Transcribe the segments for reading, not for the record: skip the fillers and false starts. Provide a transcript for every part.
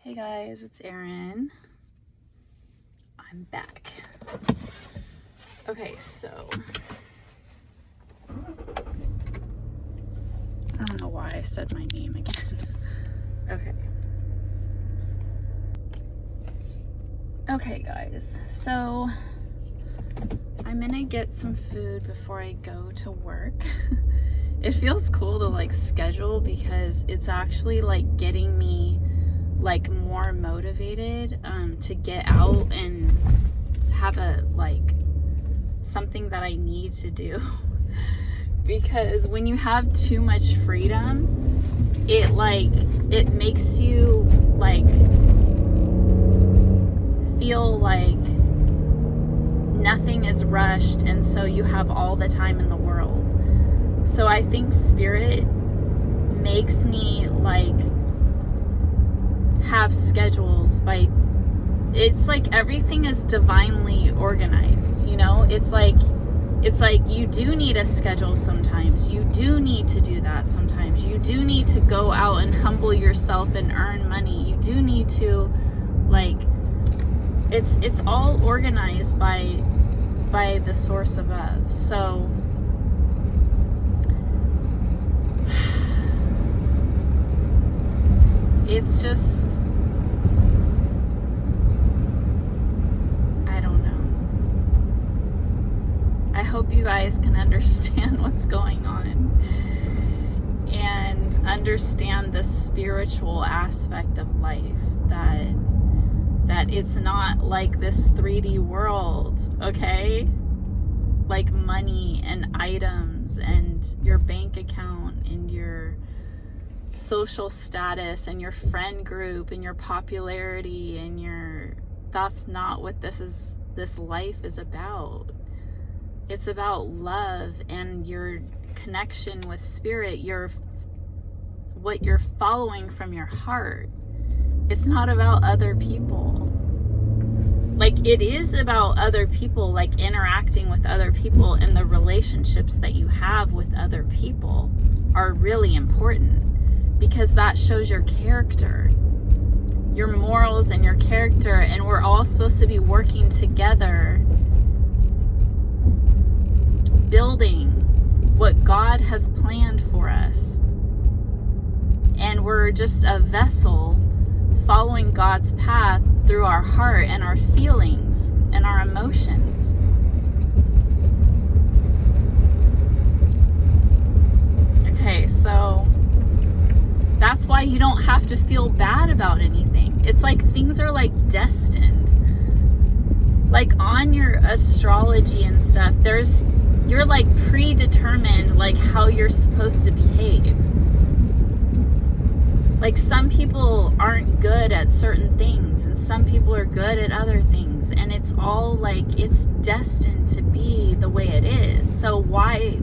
Hey guys, it's Erin. I'm back. Okay, so I don't know why I said my name again. Okay guys, so I'm gonna get some food before I go to work. It feels cool to like schedule because it's actually like getting me like more motivated to get out and have a like something that I need to do. Because when you have too much freedom, it makes you like feel like nothing is rushed, and so you have all the time in the world. So I think Spirit makes me like have schedules by, it's like everything is divinely organized, you know? It's like you do need a schedule sometimes. You do need to do that sometimes. You do need to go out and humble yourself and earn money. You do need to like, it's all organized by the source above. So it's just, I don't know. I hope you guys can understand what's going on and understand the spiritual aspect of life, that it's not like this 3D world, okay? Like money and items and your bank account and your social status and your friend group and your popularity and that's not what this life is about. It's about love and your connection with Spirit, what you're following from your heart. It's not about other people. Like, it is about other people, like interacting with other people, and the relationships that you have with other people are really important because that shows your character, your morals and your character, and we're all supposed to be working together, building what God has planned for us. And we're just a vessel following God's path through our heart and our feelings and our emotions. Okay, so that's why you don't have to feel bad about anything. It's like things are like destined. Like on your astrology and stuff, you're like predetermined like how you're supposed to behave. Like some people aren't good at certain things and some people are good at other things, and it's all like it's destined to be the way it is. So why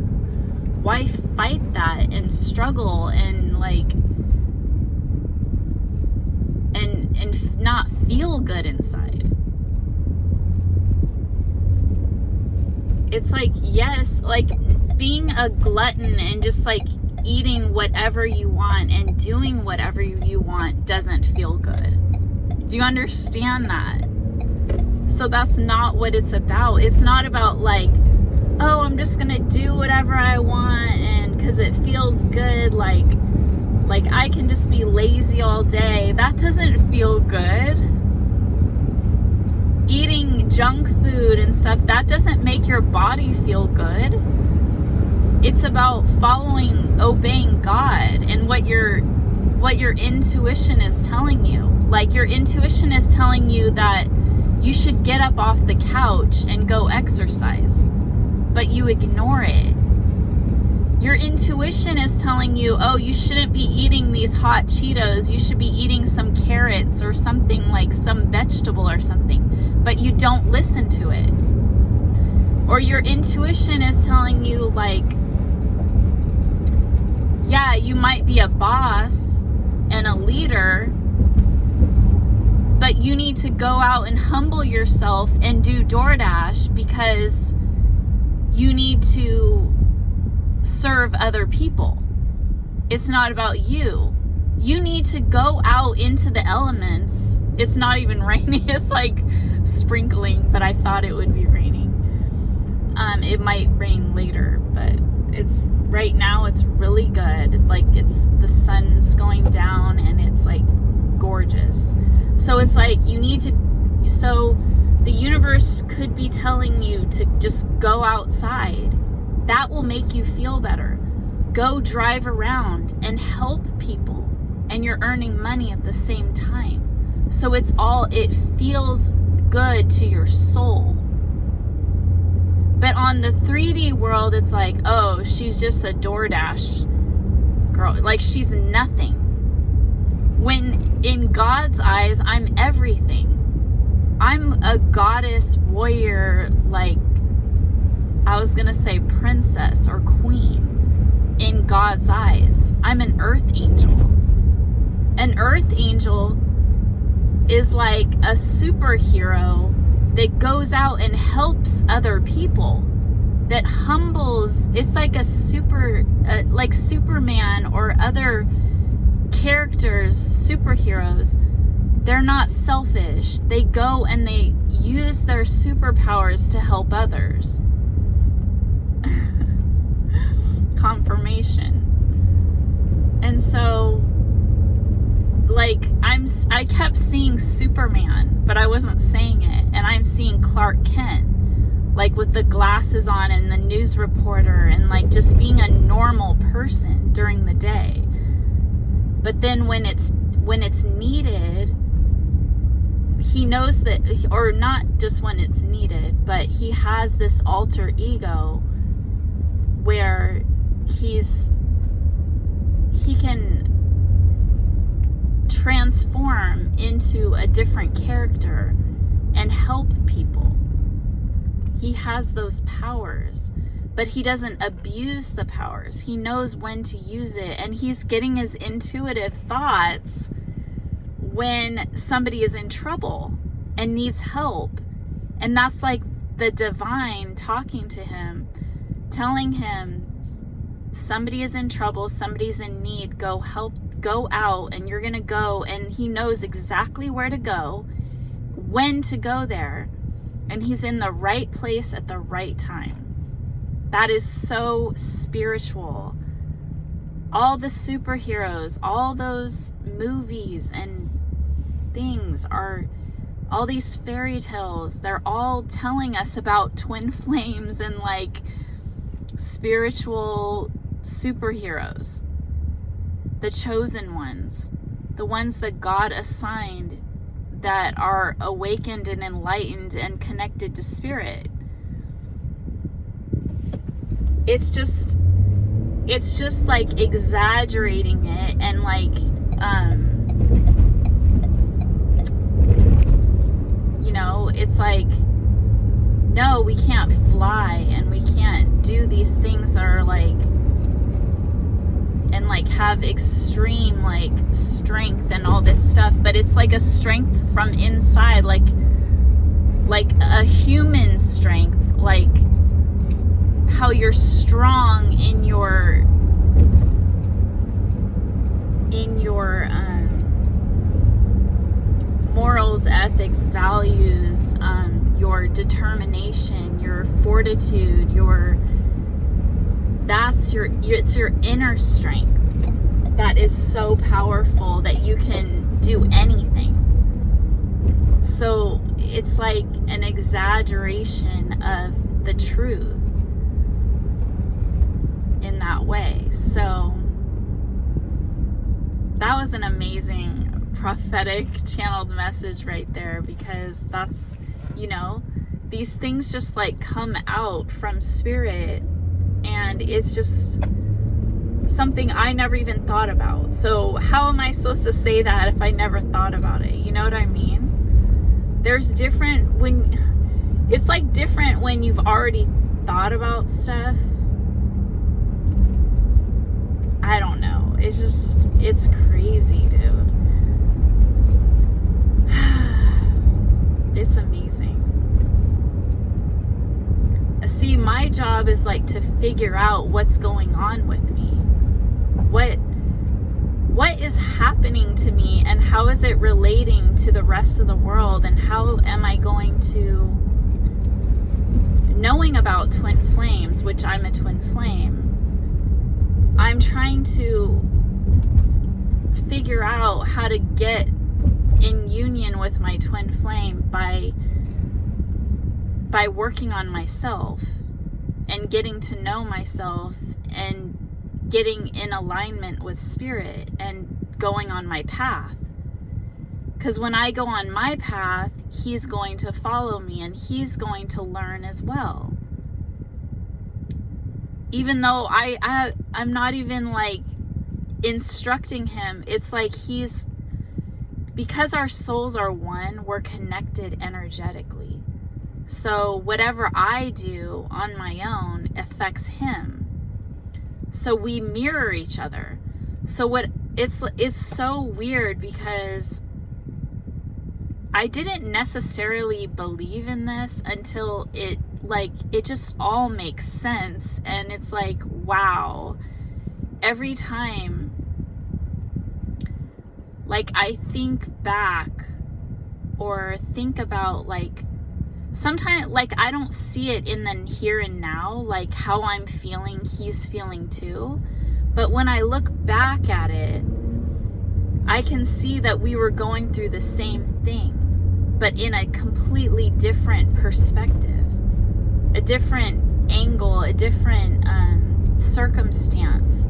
fight that and struggle and like and not feel good inside? It's like, yes, like being a glutton and just like eating whatever you want and doing whatever you want doesn't feel good. Do you understand that? So that's not what it's about. It's not about like, oh, I'm just gonna do whatever I want and because it feels good, like I can just be lazy all day. That doesn't feel good. Eating junk food and stuff, that doesn't make your body feel good. It's about obeying God and what your intuition is telling you. Like your intuition is telling you that you should get up off the couch and go exercise, but you ignore it. Your intuition is telling you, oh, you shouldn't be eating these hot Cheetos. You should be eating some carrots or something, like some vegetable or something, but you don't listen to it. Or your intuition is telling you like, yeah, you might be a boss and a leader, but you need to go out and humble yourself and do DoorDash because you need to serve other people. It's not about you. You need to go out into the elements. It's not even raining. It's like sprinkling, but I thought it would be raining. It might rain later, but it's right now it's really good. Like it's the sun's going down and it's like gorgeous. So it's like you need to, so the universe could be telling you to just go outside. That will make you feel better. Go drive around and help people, and you're earning money at the same time. So it feels good to your soul. But on the 3D world, it's like, oh, she's just a DoorDash girl. Like, she's nothing. When in God's eyes, I'm everything. I'm a goddess, warrior, like, I was going to say princess or queen in God's eyes. I'm an earth angel. An earth angel is like a superhero that goes out and helps other people, that humbles. It's like like Superman or other characters, superheroes. They're not selfish. They go and they use their superpowers to help others. Confirmation. And so, like, I kept seeing Superman, but I wasn't saying it. And I'm seeing Clark Kent, like with the glasses on and the news reporter, and like just being a normal person during the day. But then when it's needed, he knows that, or not just when it's needed, but he has this alter ego where he can transform into a different character and help people. He has those powers, but he doesn't abuse the powers. He knows when to use it, and he's getting his intuitive thoughts when somebody is in trouble and needs help. And that's like the divine talking to him, telling him, somebody is in trouble, somebody's in need, go help, go out, and you're gonna go. And he knows exactly where to go, when to go there, and he's in the right place at the right time. That is so spiritual. All the superheroes, all those movies and things are, all these fairy tales, they're all telling us about twin flames and like spiritual superheroes, the chosen ones, the ones that God assigned, that are awakened and enlightened and connected to spirit. It's just like exaggerating it and like it's like, no, we can't fly and we can't do these things that are like, and like have extreme like strength and all this stuff, but it's like a strength from inside, like a human strength, like how you're strong in your morals, ethics, values, your determination, your fortitude, it's your inner strength that is so powerful that you can do anything. So it's like an exaggeration of the truth in that way. So that was an amazing prophetic channeled message right there, because that's, these things just like come out from spirit, and it's just something I never even thought about. So how am I supposed to say that if I never thought about it? You know what I mean? There's different it's like different when you've already thought about stuff. I don't know. It's crazy, dude. It's amazing. See, my job is like to figure out what's going on with me. What is happening to me, and how is it relating to the rest of the world, and how am I going to, knowing about twin flames, which I'm a twin flame, I'm trying to figure out how to get in union with my twin flame by working on myself and getting to know myself and getting in alignment with spirit and going on my path. Because when I go on my path, he's going to follow me and he's going to learn as well. Even though I'm not even like instructing him, it's like because our souls are one, we're connected energetically. So whatever I do on my own affects him. So we mirror each other. So it's so weird, because I didn't necessarily believe in this until it just all makes sense. And it's like, wow, every time, like, I think back or think about, like, sometimes, like, I don't see it in the here and now, like how I'm feeling, he's feeling too. But when I look back at it, I can see that we were going through the same thing, but in a completely different perspective, a different angle, a different circumstance,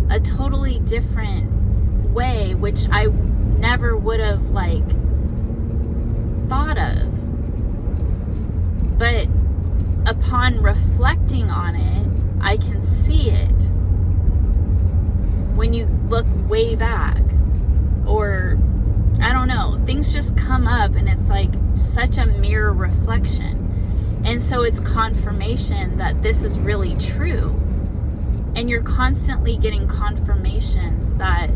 a totally different way, which I never would have like thought of. But upon reflecting on it, I can see it when you look way back. Or I don't know, things just come up and it's like such a mirror reflection. And so it's confirmation that this is really true. And you're constantly getting confirmations that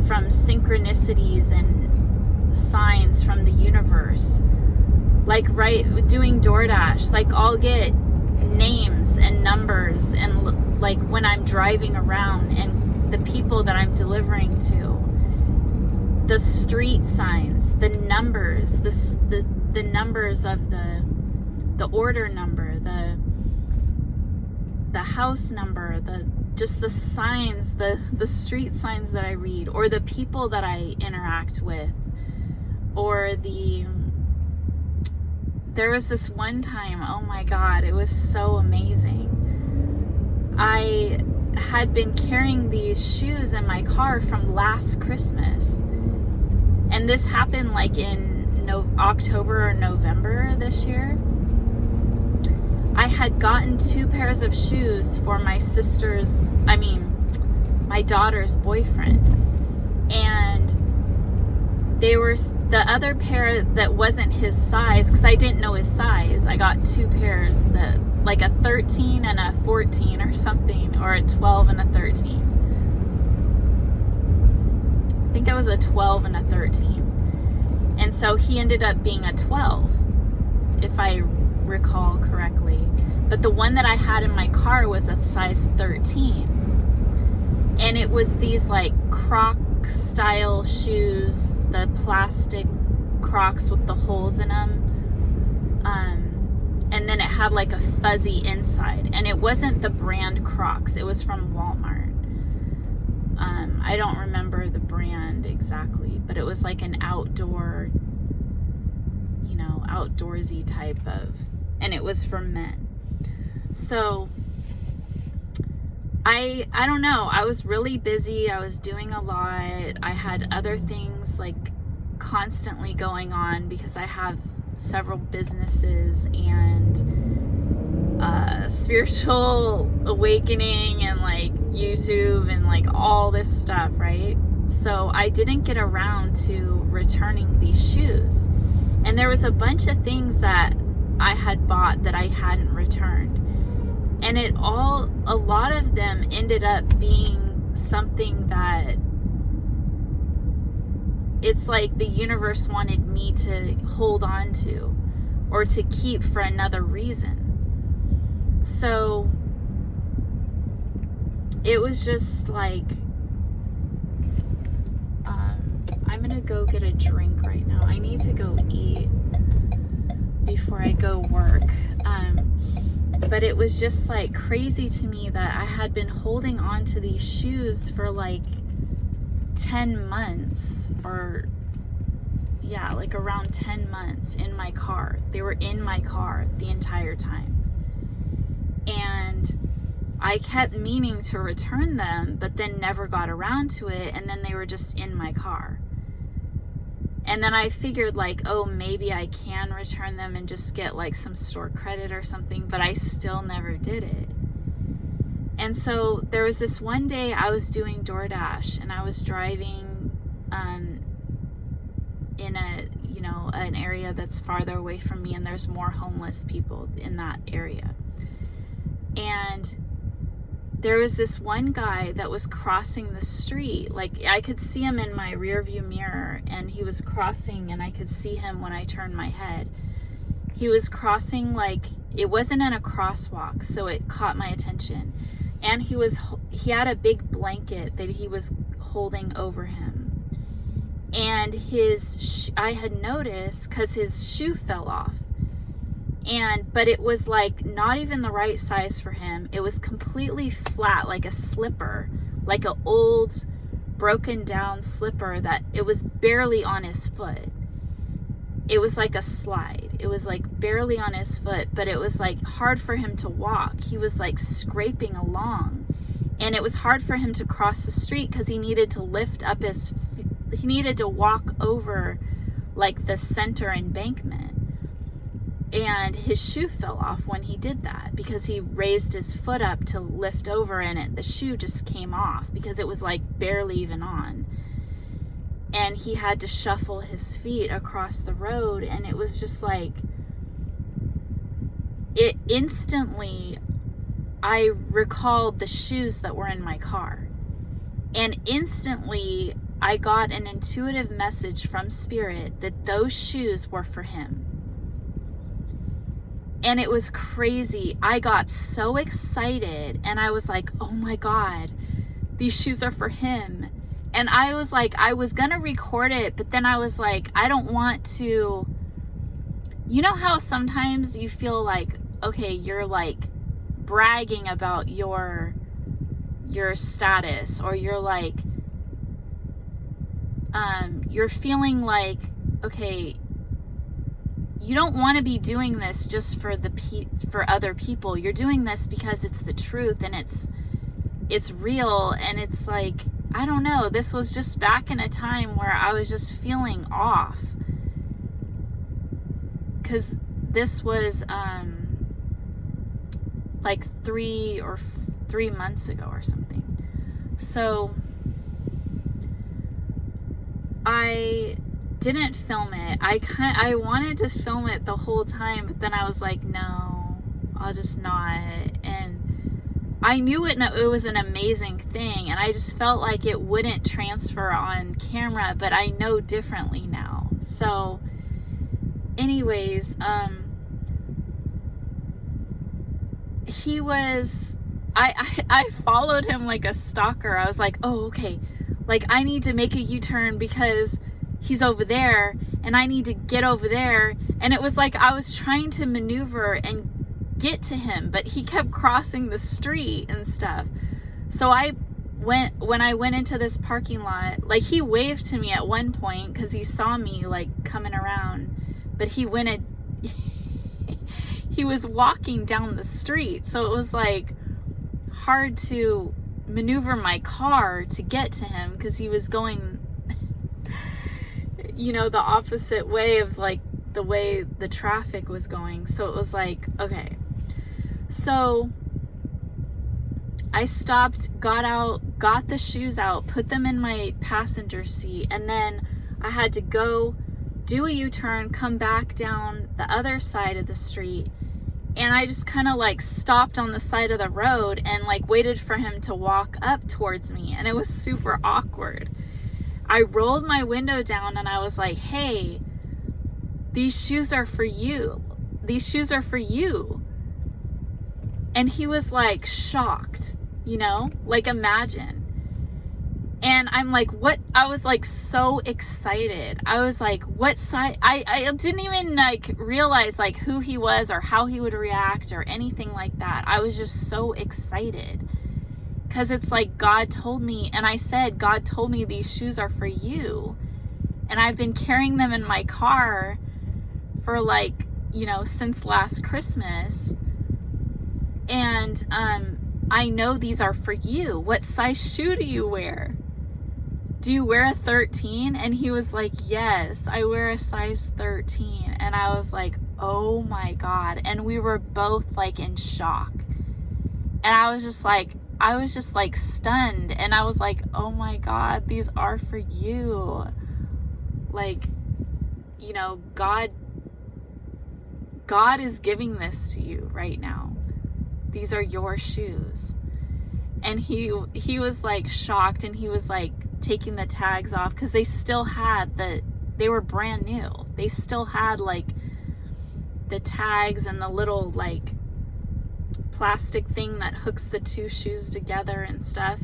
from synchronicities and signs from the universe. Like doing DoorDash, like I'll get names and numbers, and like when I'm driving around and the people that I'm delivering to, the street signs, the numbers, the numbers of the order number, the house number, just the signs, the street signs that I read, or the people that I interact with, or there was this one time, oh my God, it was so amazing. I had been carrying these shoes in my car from last Christmas. And this happened like in October or November this year. I had gotten 2 pairs of shoes for my my daughter's boyfriend. And they were the other pair that wasn't his size, because I didn't know his size. I got 2 pairs, that like a 13 and a 14 or something, or a 12 and a 13. I think it was a 12 and a 13. And so he ended up being a 12, if I recall correctly. But the one that I had in my car was a size 13. And it was these like Croc style shoes, the plastic Crocs with the holes in them, and then it had like a fuzzy inside, and it wasn't the brand Crocs, it was from Walmart. I don't remember the brand exactly, but it was like an outdoor, outdoorsy type of, and it was for men. So I don't know, I was really busy, I was doing a lot, I had other things like constantly going on because I have several businesses and spiritual awakening and like YouTube and like all this stuff, right? So I didn't get around to returning these shoes. And there was a bunch of things that I had bought that I hadn't returned. And a lot of them ended up being something that it's like the universe wanted me to hold on to or to keep for another reason. So it was just like I'm gonna go get a drink right now. I need to go eat before I go work. But it was just like crazy to me that I had been holding on to these shoes for like 10 months, or yeah, like around 10 months in my car. They were in my car the entire time. And I kept meaning to return them, but then never got around to it. And then they were just in my car. And then I figured like, oh, maybe I can return them and just get like some store credit or something, but I still never did it. And so there was this one day I was doing DoorDash, and I was driving in an area that's farther away from me, and there's more homeless people in that area. And there was this one guy that was crossing the street. Like, I could see him in my rear view mirror, and he was crossing, and I could see him when I turned my head. He was crossing, like, it wasn't in a crosswalk, so it caught my attention. And he had a big blanket that he was holding over him. And I had noticed, because his shoe fell off. But it was like not even the right size for him. It was completely flat, like a slipper, like an old broken down slipper that it was barely on his foot. It was like a slide. It was like barely on his foot, but it was like hard for him to walk. He was like scraping along, and it was hard for him to cross the street because he needed to he needed to walk over like the center embankment. And his shoe fell off when he did that, because he raised his foot up to lift over, and the shoe just came off because it was like barely even on. And he had to shuffle his feet across the road, and it was just like, it instantly, I recalled the shoes that were in my car. And instantly, I got an intuitive message from Spirit that those shoes were for him. And it was crazy. I got so excited, and I was like, oh my God, these shoes are for him. And I was like, I was gonna record it, but then I was like, I don't want to, you know how sometimes you feel like, okay, you're like bragging about your status, or you're like, you're feeling like, okay, you don't want to be doing this just for other people. You're doing this because it's the truth, and it's real. And it's like, I don't know, this was just back in a time where I was just feeling off, because this was like 3 months ago or something. So I didn't film it. I wanted to film it the whole time, but then I was like, no, I'll just not. And I knew it was an amazing thing, and I just felt like it wouldn't transfer on camera, but I know differently now. So anyways, he was, I followed him like a stalker. I was like, oh, okay, like I need to make a U-turn because he's over there, and I need to get over there. And it was like I was trying to maneuver and get to him, but he kept crossing the street and stuff. So when I went into this parking lot, like he waved to me at one point because he saw me like coming around, but he was walking down the street. So it was like hard to maneuver my car to get to him because he was going the opposite way of like the way the traffic was going. So it was like, okay. So I stopped, got out, got the shoes out, put them in my passenger seat, and then I had to go do a U-turn, come back down the other side of the street. And I just kind of like stopped on the side of the road and like waited for him to walk up towards me. And it was super awkward. I rolled my window down and I was like, hey, these shoes are for you. These shoes are for you. And he was like shocked, like imagine. And I'm like, what? I was like so excited. I was like, what size? I didn't even like realize like who he was or how he would react or anything like that. I was just so excited because it's like God told me, and I said, God told me these shoes are for you. And I've been carrying them in my car for like, you know, since last Christmas. And I know these are for you. What size shoe do you wear? Do you wear a 13? And he was like, yes, I wear a size 13. And I was like, oh my God. And we were both like in shock. And I was just like stunned. And I was like, oh my God, these are for you. Like, you know, God is giving this to you right now. These are your shoes. And he was like shocked, and he was like taking the tags off because they still had they were brand new. They still had like the tags and the little like plastic thing that hooks the two shoes together and stuff.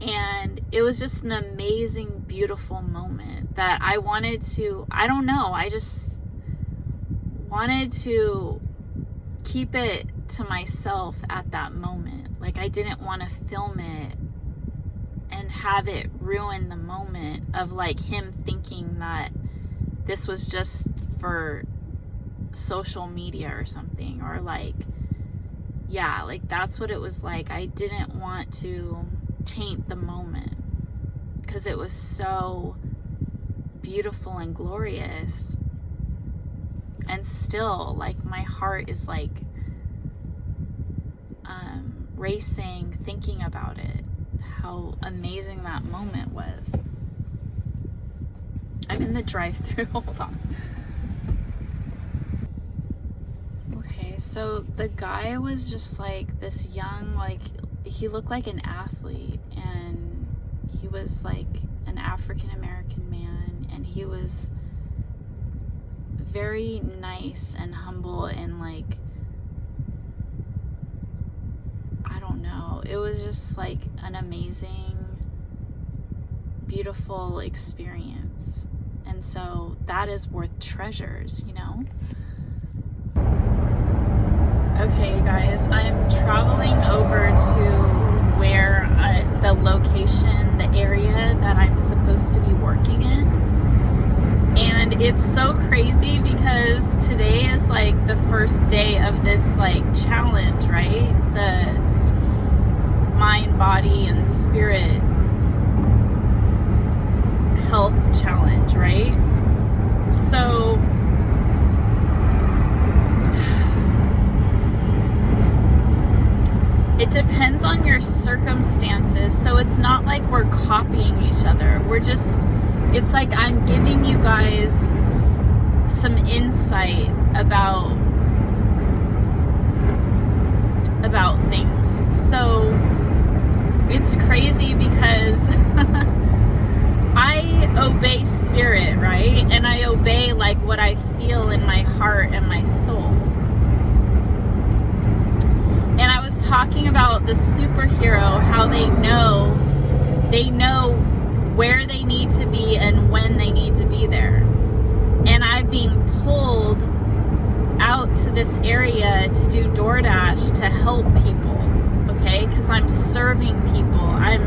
And it was just an amazing, beautiful moment that I wanted to, I don't know, I just wanted to keep it to myself at that moment. Like I didn't want to film it and have it ruin the moment of like him thinking that this was just for social media or something, or like, yeah, like that's what it was like. I didn't want to taint the moment because it was so beautiful and glorious. And still, like, my heart is like racing thinking about it, how amazing that moment was. I'm in the drive-thru. Hold on. Okay, so the guy was just like this young, like, he looked like an athlete, and he was like an African American man, and he was very nice and humble, and like, I don't know, it was just like an amazing, beautiful experience. And so that is worth treasures, you know? Okay, guys, I'm traveling over to where the location, the area that I'm supposed to be working in. And it's so crazy because today is like the first day of this like challenge, right? The mind, body, and spirit health challenge, right? So it depends on your circumstances. So it's not like we're copying each other. We're just, it's like I'm giving you guys some insight about things. So it's crazy because I obey spirit, right? And I obey like what I feel in my heart and my soul. And I was talking about the superhero, how they know where they need to be and when they need to be there. And I'm being pulled out to this area to do DoorDash to help people, okay? Because I'm serving people. I'm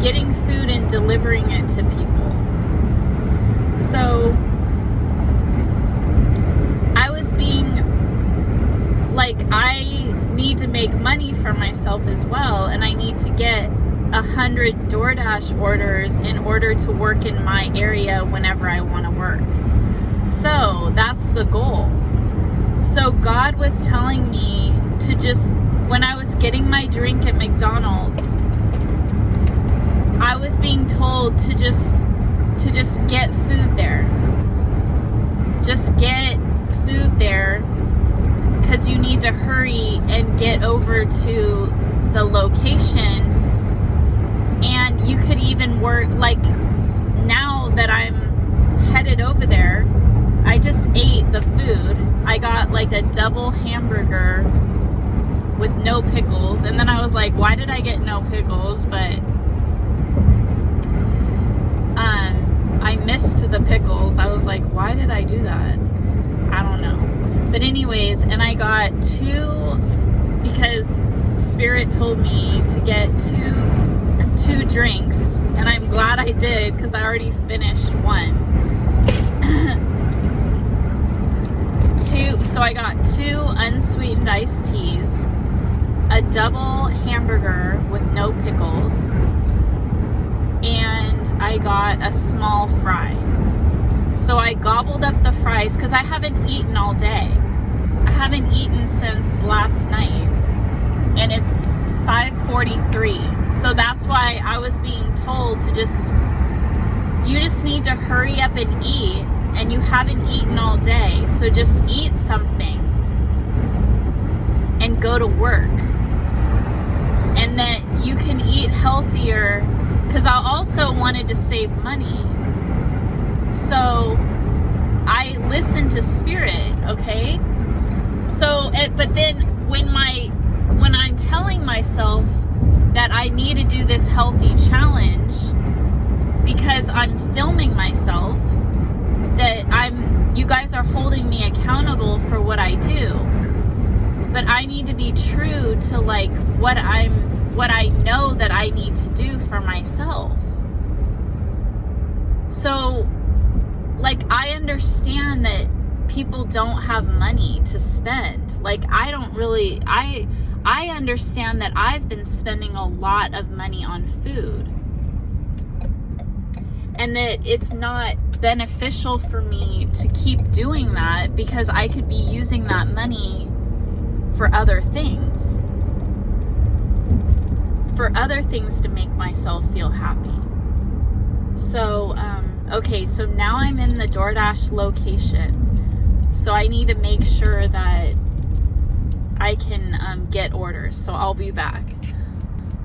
getting food and delivering it to people. So I was being like, I need to make money for myself as well, and I need to get 100 DoorDash orders in order to work in my area whenever I want to work. So that's the goal. So God was telling me to just, when I was getting my drink at McDonald's, I was being told to just get food there. Just get food there, because you need to hurry and get over to the location. And you could even work, like, now that I'm headed over there, I just ate the food. I got like a double hamburger with no pickles. And then I was like, why did I get no pickles? But I missed the pickles. I was like, why did I do that? I don't know. But anyways, and I got 2, because Spirit told me to get two drinks, and I'm glad I did, because I already finished one. So I got 2 unsweetened iced teas, a double hamburger with no pickles, and I got a small fry. So I gobbled up the fries because I haven't eaten all day. I haven't eaten since last night, and it's 5:43. So that's why I was being told to you just need to hurry up and eat, and you haven't eaten all day. So just eat something and go to work. And that you can eat healthier, because I also wanted to save money. So I listened to Spirit, okay? So, but then when I'm telling myself that I need to do this healthy challenge because I'm filming myself, that you guys are holding me accountable for what I do. But I need to be true to like what I know that I need to do for myself. So, like, I understand that people don't have money to spend. Like, I understand that I've been spending a lot of money on food, and that it's not beneficial for me to keep doing that, because I could be using that money for other things to make myself feel happy. So, okay, so now I'm in the DoorDash location. So I need to make sure that I can get orders. So I'll be back.